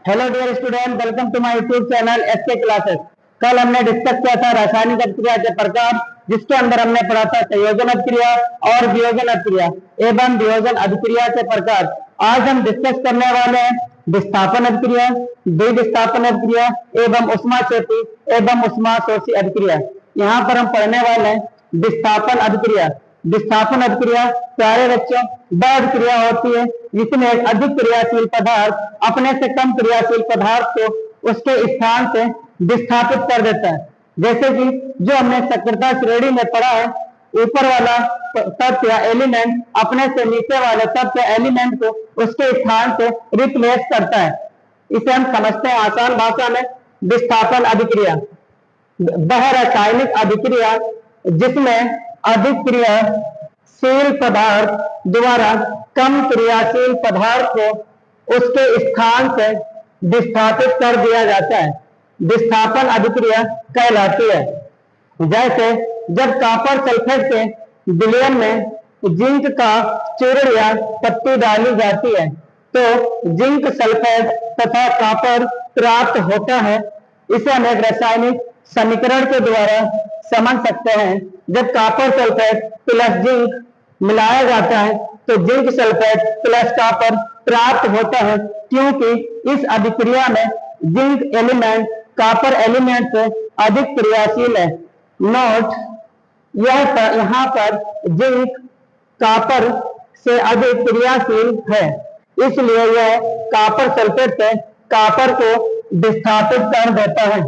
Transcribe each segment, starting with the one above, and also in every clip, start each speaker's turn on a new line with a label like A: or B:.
A: Hello dear student, welcome to my YouTube channel SK classes. कल हमने discuss किया था रासायनिक अभिक्रिया के प्रकार, जिसके अंदर हमने पढ़ा था संयोजन अभिक्रिया और वियोजन अभिक्रिया एवं वियोजन अभिक्रिया के प्रकार। आज हम डिस्कस करने वाले हैं विस्थापन अभिक्रिया, द्विविस्थापन अभिक्रिया एवं उष्माक्षेपी एवं उष्माशोषी अभिक्रिया। यहाँ पर हम पढ़ने वाले हैं विस्थापन अभिक्रिया। विस्थापन अभिक्रिया प्यारे बच्चों वह अभिक्रिया होती है जिसमें एक अधिक क्रियाशील पदार्थ अपने से कम क्रियाशील पदार्थ को उसके स्थान से विस्थापित कर देता है। जैसे कि जो हमने सक्रियता श्रेणी में पढ़ा है, ऊपर वाला तत्व या एलिमेंट अपने से नीचे वाले तत्व या एलिमेंट को उसके स्थान से रिप्लेस करता है। इसे हम समझते हैं आसान भाषा में विस्थापन अभिक्रिया। वह रासायनिक अभिक्रिया जिसमें अधिक क्रियाशील पदार्थ द्वारा कम क्रियाशील पदार्थ को उसके स्थान से विस्थापित कर दिया जाता है, विस्थापन अभिक्रिया कहलाती है। जैसे जब कॉपर सल्फेट के विलयन में जिंक का चूर्ण या पत्ती डाली जाती है तो जिंक सल्फेट तथा कॉपर प्राप्त होता है। इसे हम एक रासायनिक समीकरण के द्वारा समझ सकते हैं। जब कॉपर सल्फेट प्लस जिंक मिलाया जाता है तो जिंक सल्फेट प्लस कॉपर प्राप्त होता है, क्योंकि इस अभिक्रिया में जिंक एलिमेंट कॉपर एलिमेंट से अधिक क्रियाशील है। नोट, यहाँ पर जिंक कॉपर से अधिक क्रियाशील है, इसलिए यह कॉपर सल्फेट से कॉपर को विस्थापित कर देता है।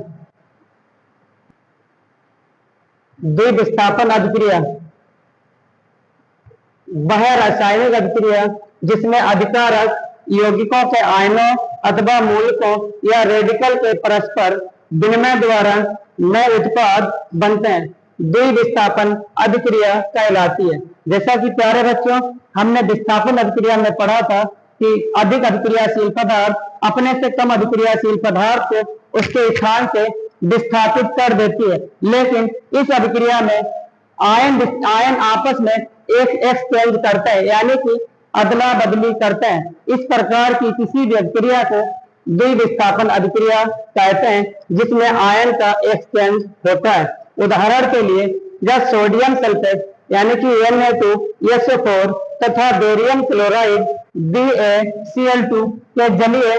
A: द्विविस्थापन अभिक्रिया वह रासायनिक अभिक्रिया जिसमें अधिकारक यौगिकों के आयनों अथवा मूलकों या रेडिकल के परस्पर विनिमय द्वारा नए उत्पाद बनते हैं, द्विविस्थापन अभिक्रिया कहलाती है। जैसा कि प्यारे बच्चों हमने विस्थापन अभिक्रिया में पढ़ा था कि अधिक अभिक्रियाशील पदार्थ अपने से कम अभिक्रियाशील पदार्थ को उसके स्थान से विस्थापित कर देती है, लेकिन इस अभिक्रिया में आयन आपस में एक एक्सचेंज करते हैं, यानी कि अदला बदली करते हैं। इस प्रकार की किसी भी अभिक्रिया को द्विविस्थापन अभिक्रिया कहते हैं, जिसमें आयन का एक्सचेंज होता है। उदाहरण के लिए जब सोडियम सल्फेट यानी कि Na2SO4 तथा बेरियम क्लोराइड BaCl2 के जलीय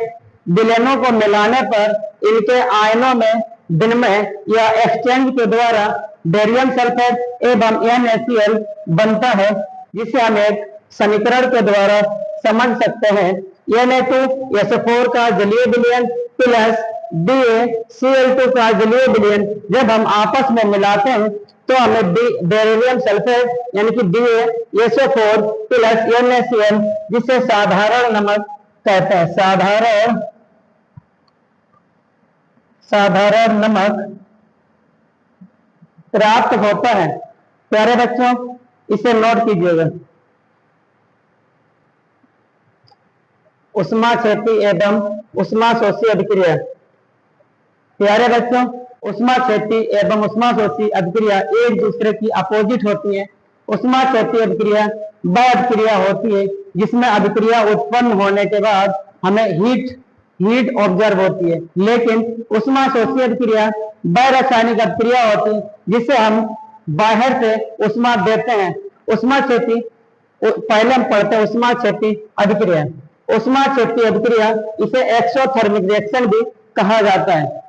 A: विलयनों को मिलाने पर इनके आयनों में विनिमय या एक्सचेंज के द्वारा बेरियम सल्फेट एवं NaCl बनता है, जिसे हम एक समीकरण के द्वारा समझ सकते हैं। Na2SO4 का जलीय विलयन प्लस BaCl2 का जलीय विलयन जब हम आपस में मिलाते हैं तो हमें बेरियम सल्फेट यानी कि BaSO4 प्लस NaCl, जिसे साधारण नमक कहते हैं, साधारण नमक प्राप्त होता है। प्यारे बच्चों इसे नोट कीजिएगा। उष्माक्षेपी एवं उष्माशोषी अभिक्रिया। प्यारे बच्चों उष्माक्षेपी एवं उष्माशोषी अभिक्रिया एक दूसरे की अपोजिट होती है। उष्माक्षेपी अभिक्रिया वह अभिक्रिया होती है जिसमें अभिक्रिया उत्पन्न होने के बाद हमें हीट ऑब्जर्व होती है, लेकिन उष्माशोषी अभिक्रिया वह रासायनिक अभिक्रिया होती है जिसे हम बाहर से उष्मा देते हैं। उष्माक्षेपी पहले हम पढ़ते हैं उष्माक्षेपी अभिक्रिया। उष्माक्षेपी अभिक्रिया इसे एक्सोथर्मिक रिएक्शन भी कहा जाता है।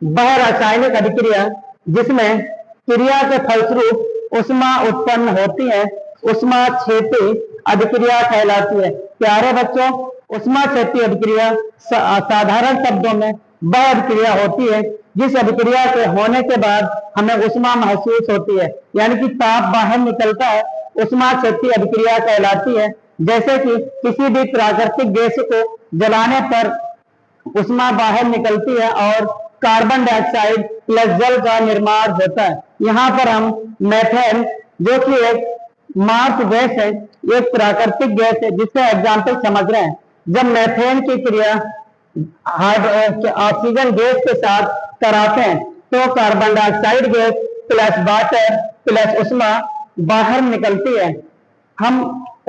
A: वह रासायनिक अभिक्रिया जिसमें क्रिया के फलस्वरूप उष्मा उत्पन्न होती है उष्माक्षेपी अभिक्रिया कहलाती है। प्यारे बच्चों उष्माक्षेपी अभिक्रिया साधारण शब्दों में वह अभिक्रिया होती है जिस अभिक्रिया के होने के बाद हमें उष्मा महसूस होती है, यानी कि ताप बाहर निकलता है, उष्माक्षेपी अभिक्रिया कहलाती है। जैसे कि किसी भी प्राकृतिक गैस को जलाने पर उष्मा बाहर निकलती है और कार्बन डाइऑक्साइड प्लस जल का निर्माण होता है। यहाँ पर हम मेथेन, जो कि एक मार्स गैस है, एक प्राकृतिक गैस है जिसका एग्जाम्पल समझ रहे हैं। जब मेथेन की क्रिया ऑक्सीजन गैस के साथ कराते हैं तो carbon dioxide gas plus water plus उष्मा बाहर निकलती है। हम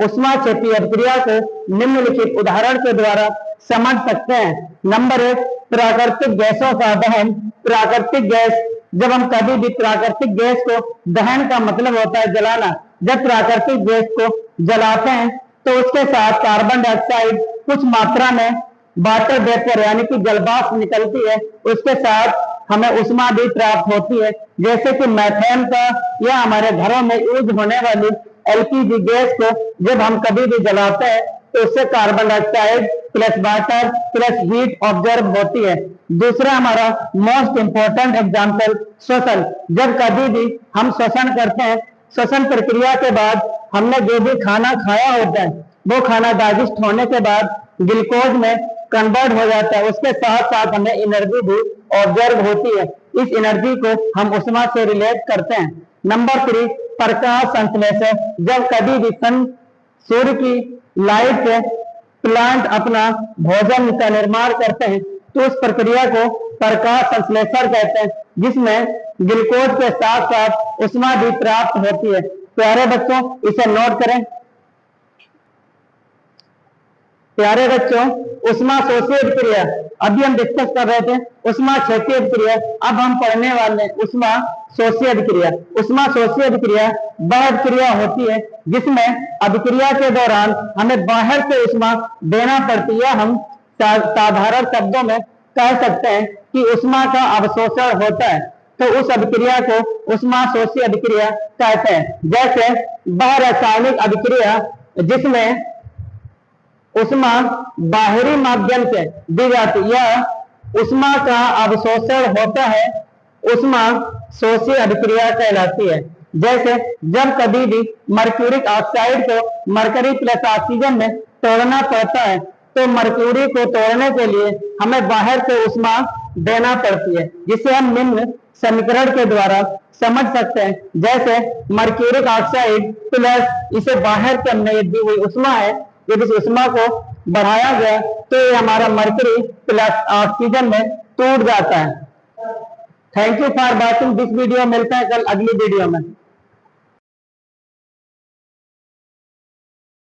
A: उष्माक्षेपी अभिक्रिया को निम्नलिखित उदाहरण के द्वारा समझ सकते हैं। नंबर 1, प्राकृतिक गैसों का दहन। प्राकृतिक गैस, जब हम कभी भी प्राकृतिक गैस को, दहन का मतलब होता है जलाना, जब प्राकृतिक गैस को जलाते हैं तो उसके साथ कार्बन डाइऑक्साइड कुछ मात्रा में वाटर वेपर यानी कि जलवाष्प निकलती है, उसके साथ हमें उष्मा भी प्राप्त होती है, जैसे कि मैथेन का या हमारे घरों में यूज होने वाली एलपीजी गैस को जब हम कभी भी जलाते हैं तो उससे carbon dioxide plus water plus heat observe होती है। दूसरा हमारा मोस्ट इंपोर्टेंट एग्जाम्पल श्वसन। जब कभी भी हम श्वसन करते हैं, श्वसन प्रक्रिया के बाद हमने जो भी खाना खाया होता है वो खाना डाइजेस्ट होने के बाद ग्लूकोज में कन्वर्ट हो जाता है, उसके साथ साथ हमें एनर्जी भी ऑब्जर्व होती है। इस एनर्जी को हम उष्मा से रिलेट करते हैं। नंबर 3, प्रकाश संश्लेषण। जब कभी भी सूर्य की लाइट से प्लांट अपना भोजन का निर्माण करते हैं तो उस प्रक्रिया को प्रकाश संश्लेषण कहते हैं, जिसमें ग्लूकोज के साथ साथ उष्मा भी प्राप्त होती है। प्यारे बच्चों, इसे नोट करें। प्यारे बच्चों, उष्मा शोषित क्रिया अभी हम डिस्कस कर रहे थे, उष्मा क्षैतिज क्रिया। अब हम पढ़ने वाले उष्मा शोषित क्रिया। उष्मा शोषित क्रिया वह क्रिया होती है जिसमें अभिक्रिया के दौरान हमें बाहर से उष्मा देना पड़ती है। हम साधारण शब्दों में कह सकते हैं कि उष्मा का अवशोषण होता है, तो उस अभिक्रिया को उष्मा शोषित अभिक्रिया कहते हैं। जैसे वह रासायनिक अभिक्रिया जिसमें उष्मा बाहरी माध्यम से दी जाती है, उष्मा का अवशोषण होता है, उष्मा शोषित अभिक्रिया कहलाती है। जैसे जब कभी भी मर्क्यूरिक ऑक्साइड को मरकरी प्लस ऑक्सीजन में तोड़ना पड़ता है तो मर्क्यूरी को तोड़ने के लिए हमें बाहर से उष्मा देना पड़ती है, जिसे हम निम्न समीकरण के द्वारा समझ सकते हैं। जैसे मर्क्यूरिक ऑक्साइड प्लस इसे बाहर से हमने दी हुई उष्मा है, जब इस उष्मा को बढ़ाया गया तो ये हमारा मरकरी प्लस ऑक्सीजन में टूट जाता है। Thank you for watching this video. मिलते हैं कल अगली वीडियो में।